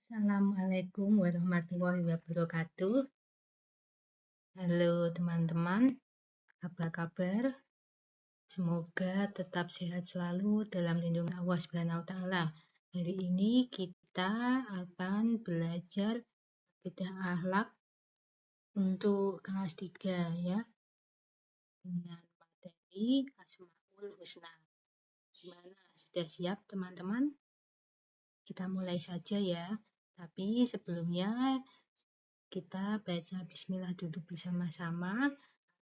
Assalamualaikum warahmatullahi wabarakatuh. Halo teman-teman, apa kabar? Semoga tetap sehat selalu dalam lindungan Allah Subhanahu wa taala. Hari ini kita akan belajar akidah akhlak untuk kelas 3 ya, dengan materi Asmaul Husna. Gimana? Sudah siap teman-teman? Kita mulai saja ya. Tapi sebelumnya kita baca bismillah dulu bersama-sama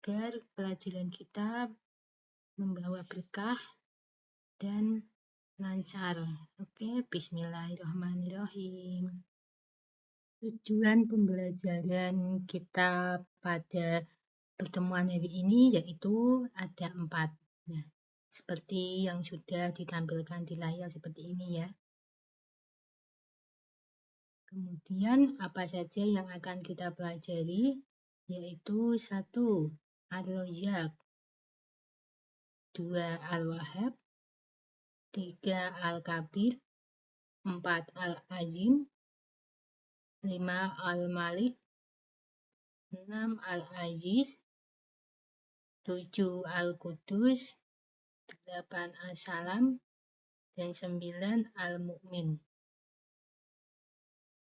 agar pelajaran kita membawa berkah dan lancar. Oke, bismillahirrahmanirrahim. Tujuan pembelajaran kita pada pertemuan hari ini yaitu ada 4. Nah, seperti yang sudah ditampilkan di layar seperti ini ya. Kemudian apa saja yang akan kita pelajari? Yaitu 1. Ar-Razzaq, 2. Al-Wahhab, 3. Al-Kabir, 4. Al-Azim, 5. Al-Malik, 6. Al-Aziz, 7. Al-Qudus, 8. As-Salam, dan 9. Al-Mu'min.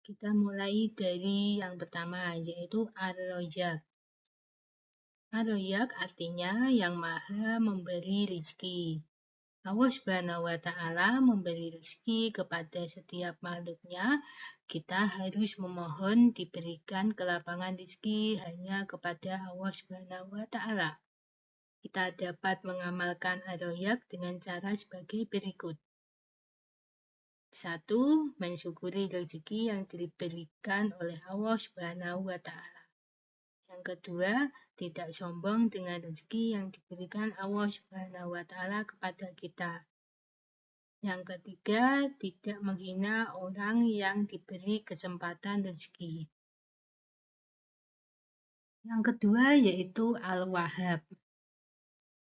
Kita mulai dari yang pertama, yaitu Ar-Razzaq. Ar-Razzaq artinya yang maha memberi rezeki. Allah Subhanahu wa taala memberi rezeki kepada setiap makhluknya. Kita harus memohon diberikan kelapangan rezeki hanya kepada Allah Subhanahu wa taala. Kita dapat mengamalkan Ar-Razzaq dengan cara sebagai berikut. 1. Mensyukuri rezeki yang diberikan oleh Allah Subhanahu wa taala. Yang kedua, tidak sombong dengan rezeki yang diberikan Allah Subhanahu wa taala kepada kita. Yang ketiga, tidak menghina orang yang diberi kesempatan rezeki. Yang kedua yaitu Al-Wahhab.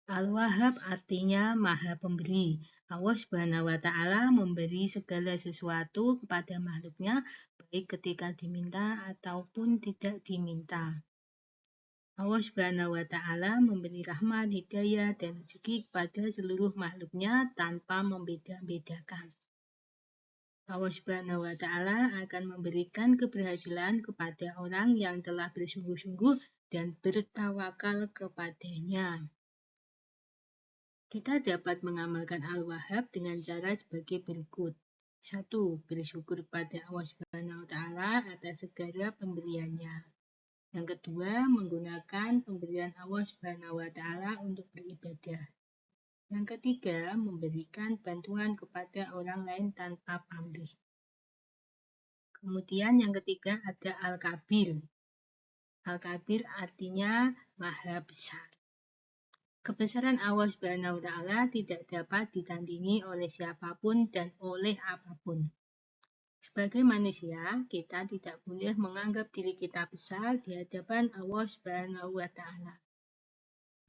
Al-Wahhab artinya maha pemberi. Allah Subhanahu wa taala memberi segala sesuatu kepada makhluknya, baik ketika diminta ataupun tidak diminta. Allah Subhanahu wa taala memberi rahmat, hidayah, dan rezeki kepada seluruh makhluknya tanpa membeda-bedakan. Allah Subhanahu wa taala akan memberikan keberhasilan kepada orang yang telah bersungguh-sungguh dan bertawakal kepadanya. Kita dapat mengamalkan Al-Wahhab dengan cara sebagai berikut. 1. Bersyukur pada Allah Subhanahu wa taala atas segala pemberiannya. Yang kedua, menggunakan pemberian Allah Subhanahu wa taala untuk beribadah. Yang ketiga, memberikan bantuan kepada orang lain tanpa pamrih. Kemudian yang ketiga ada Al-Kabir. Al-Kabir artinya maha besar. Kebesaran Allah Subhanahu wa taala tidak dapat ditandingi oleh siapapun dan oleh apapun. Sebagai manusia, kita tidak boleh menganggap diri kita besar di hadapan Allah Subhanahu wa taala.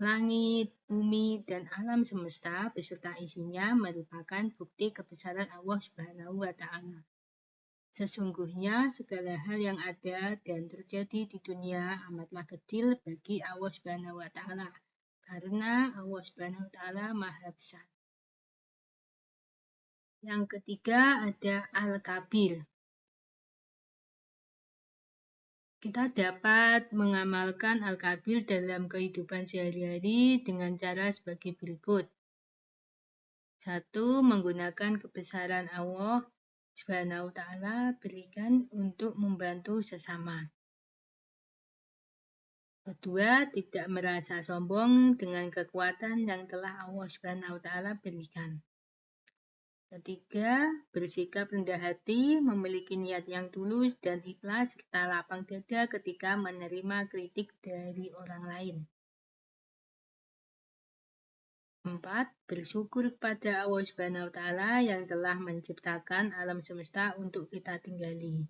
Langit, bumi, dan alam semesta beserta isinya merupakan bukti kebesaran Allah Subhanahu wa taala. Sesungguhnya segala hal yang ada dan terjadi di dunia amatlah kecil bagi Allah Subhanahu wa taala, karena Allah Subhanahu wa taala maha besar. Yang ketiga ada Al-Kabir. Kita dapat mengamalkan Al-Kabir dalam kehidupan sehari-hari dengan cara sebagai berikut. 1. Menggunakan kebesaran Allah Subhanahu wa taala berikan untuk membantu sesama. Kedua, tidak merasa sombong dengan kekuatan yang telah Allah Subhanahu wa taala berikan. Ketiga, bersikap rendah hati, memiliki niat yang tulus dan ikhlas serta lapang dada ketika menerima kritik dari orang lain. 4. Bersyukur kepada Allah Subhanahu wa taala yang telah menciptakan alam semesta untuk kita tinggali.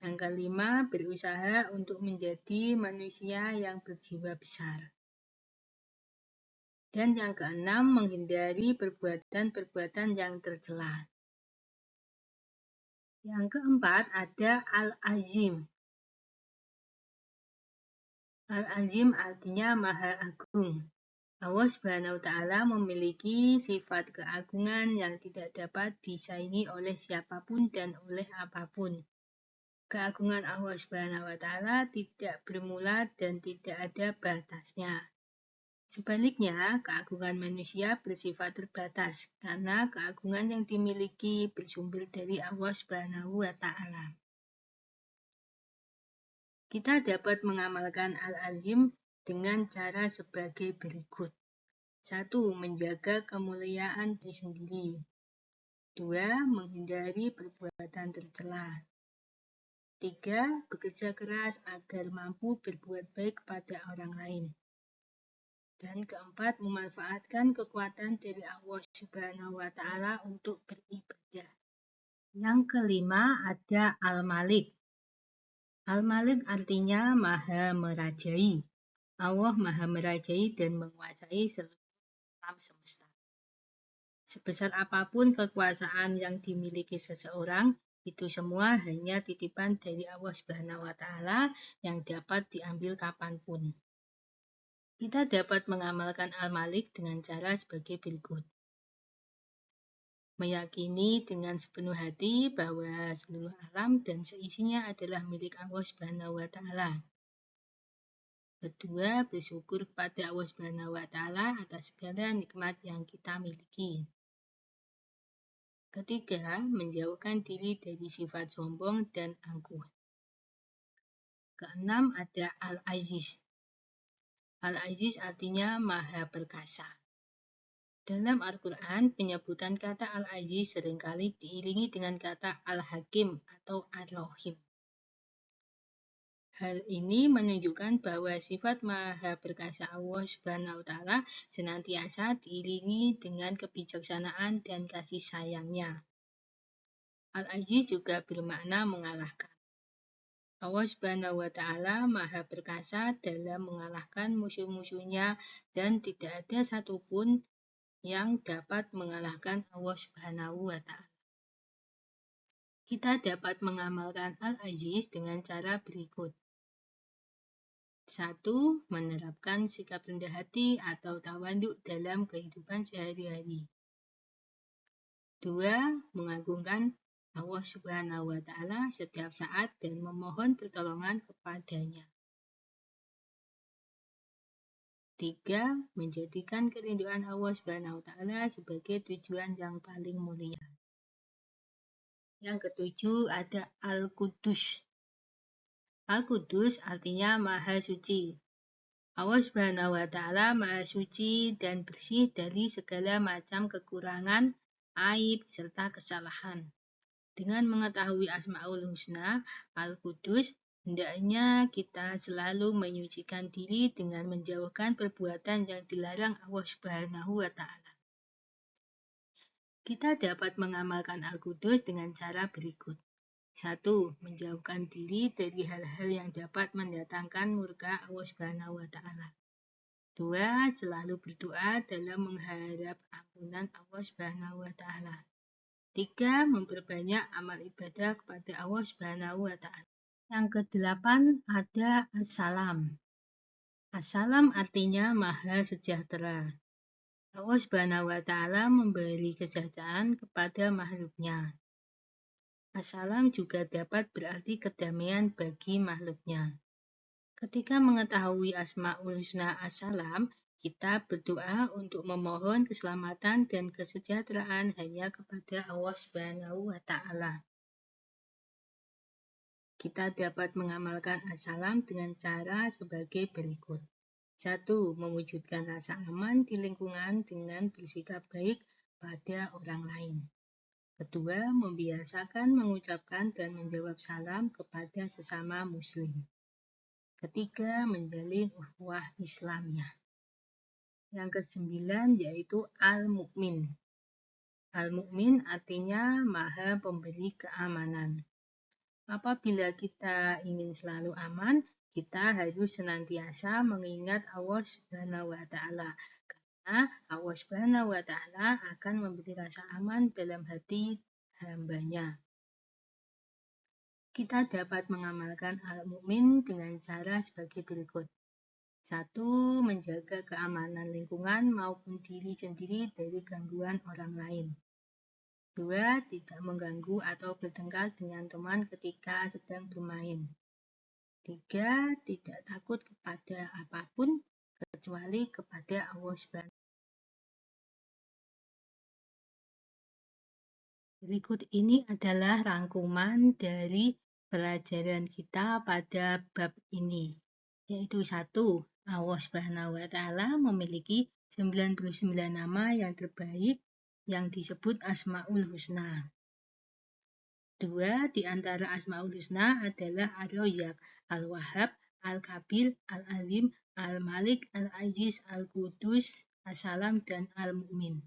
Yang kelima, berusaha untuk menjadi manusia yang berjiwa besar. Dan yang keenam, menghindari perbuatan-perbuatan yang tercela. Yang keempat ada Al-Azim. Al-Azim artinya Maha Agung. Allah Subhanahu wa Ta'ala memiliki sifat keagungan yang tidak dapat disaingi oleh siapapun dan oleh apapun. Keagungan Allah Subhanahu wa Ta'ala tidak bermula dan tidak ada batasnya. Sebaliknya, keagungan manusia bersifat terbatas karena keagungan yang dimiliki bersumber dari Allah Subhanahu wa Ta'ala. Kita dapat mengamalkan Al-Azim dengan cara sebagai berikut. 1. Menjaga kemuliaan diri sendiri. 2. Menghindari perbuatan tercela. 3. Bekerja keras agar mampu berbuat baik kepada orang lain. Dan keempat, memanfaatkan kekuatan dari Allah Subhanahu wa Ta'ala untuk beribadah. Yang kelima ada Al-Malik. Al-Malik artinya Maha Merajai. Allah Maha Merajai dan menguasai seluruh alam semesta. Sebesar apapun kekuasaan yang dimiliki seseorang, itu semua hanya titipan dari Allah Subhanahu wa Ta'ala yang dapat diambil kapanpun. Kita dapat mengamalkan Al-Malik dengan cara sebagai berikut. Meyakini dengan sepenuh hati bahwa seluruh alam dan seisinya adalah milik Allah Subhanahu wa Ta'ala. Kedua, bersyukur kepada Allah Subhanahu wa Ta'ala atas segala nikmat yang kita miliki. Ketiga, menjauhkan diri dari sifat sombong dan angkuh. Keenam, ada Al-Aziz. Al-Aziz artinya Maha Perkasa. Dalam Al-Quran, penyebutan kata Al-Aziz seringkali diiringi dengan kata Al-Hakim atau Ar-Rahim. Hal ini menunjukkan bahwa sifat Maha Perkasa Allah Subhanahu wa Ta'ala senantiasa diiringi dengan kebijaksanaan dan kasih sayangnya. Al-Aziz juga bermakna mengalahkan. Allah Subhanahu wa Ta'ala Maha Perkasa dalam mengalahkan musuh-musuhnya dan tidak ada satupun yang dapat mengalahkan Allah Subhanahu wa Ta'ala. Kita dapat mengamalkan Al-Aziz dengan cara berikut. 1. Menerapkan sikap rendah hati atau tawanduk dalam kehidupan sehari-hari. 2. Mengagungkan Allah Subhanahu wa Ta'ala setiap saat dan memohon pertolongan kepadanya. 3. Menjadikan kerinduan Allah Subhanahu wa Ta'ala sebagai tujuan yang paling mulia. Yang ketujuh ada Al-Qudus. Al-Qudus artinya Maha Suci. Allah Subhanahu wa Ta'ala Maha Suci dan bersih dari segala macam kekurangan, aib, serta kesalahan. Dengan mengetahui Asmaul Husna, Al-Qudus, hendaknya kita selalu menyucikan diri dengan menjauhkan perbuatan yang dilarang Allah Subhanahu wa Ta'ala. Kita dapat mengamalkan Al-Qudus dengan cara berikut. 1. Menjauhkan diri dari hal-hal yang dapat mendatangkan murka Allah Subhanahu wa Ta'ala. 2. Selalu berdoa dalam mengharap ampunan Allah Subhanahu wa Ta'ala. 3. Memperbanyak amal ibadah kepada Allah Subhanahu wa Ta'ala. Yang kedelapan ada As-Salam. As-Salam artinya Maha Sejahtera. Allah Subhanahu wa Ta'ala memberi kesejahteraan kepada makhluknya. As-Salam juga dapat berarti kedamaian bagi makhluknya. Ketika mengetahui Asmaul Husna As-Salam, kita berdoa untuk memohon keselamatan dan kesejahteraan hanya kepada Allah Subhanahu wa Ta'ala. Kita dapat mengamalkan As-Salam dengan cara sebagai berikut. 1. Mewujudkan rasa aman di lingkungan dengan bersikap baik pada orang lain. Kedua, membiasakan mengucapkan dan menjawab salam kepada sesama muslim. Ketiga, menjalin ukhuwah Islamiyah. Yang kesembilan yaitu Al-Mu'min. Al-Mu'min artinya Maha Pemberi Keamanan. Apabila kita ingin selalu aman, kita harus senantiasa mengingat Allah Subhanahu wa Ta'ala. Karena Allah Subhanahu wa Ta'ala akan memberi rasa aman dalam hati hambanya. Kita dapat mengamalkan Al-Mu'min dengan cara sebagai berikut. 1. Menjaga keamanan lingkungan maupun diri sendiri dari gangguan orang lain. 2. Tidak mengganggu atau bertengkar dengan teman ketika sedang bermain. 3. Tidak takut kepada apapun kecuali kepada Allah SWT. Berikut ini adalah rangkuman dari pelajaran kita pada bab ini, yaitu 1. Allah SWT memiliki 99 nama yang terbaik yang disebut Asmaul Husna. 2. Di antara Asmaul Husna adalah Ar-Razzaq, Al-Wahhab, Al-Kabir, Al-Alim, Al-Malik, Al-Aziz, Al-Qudus, As-Salam, dan Al-Mu'min.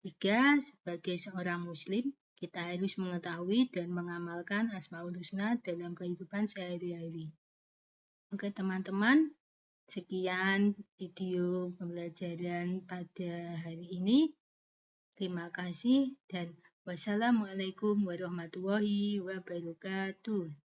3. Sebagai seorang muslim, kita harus mengetahui dan mengamalkan Asmaul Husna dalam kehidupan sehari-hari. Oke teman-teman, sekian video pembelajaran pada hari ini. Terima kasih dan wassalamualaikum warahmatullahi wabarakatuh.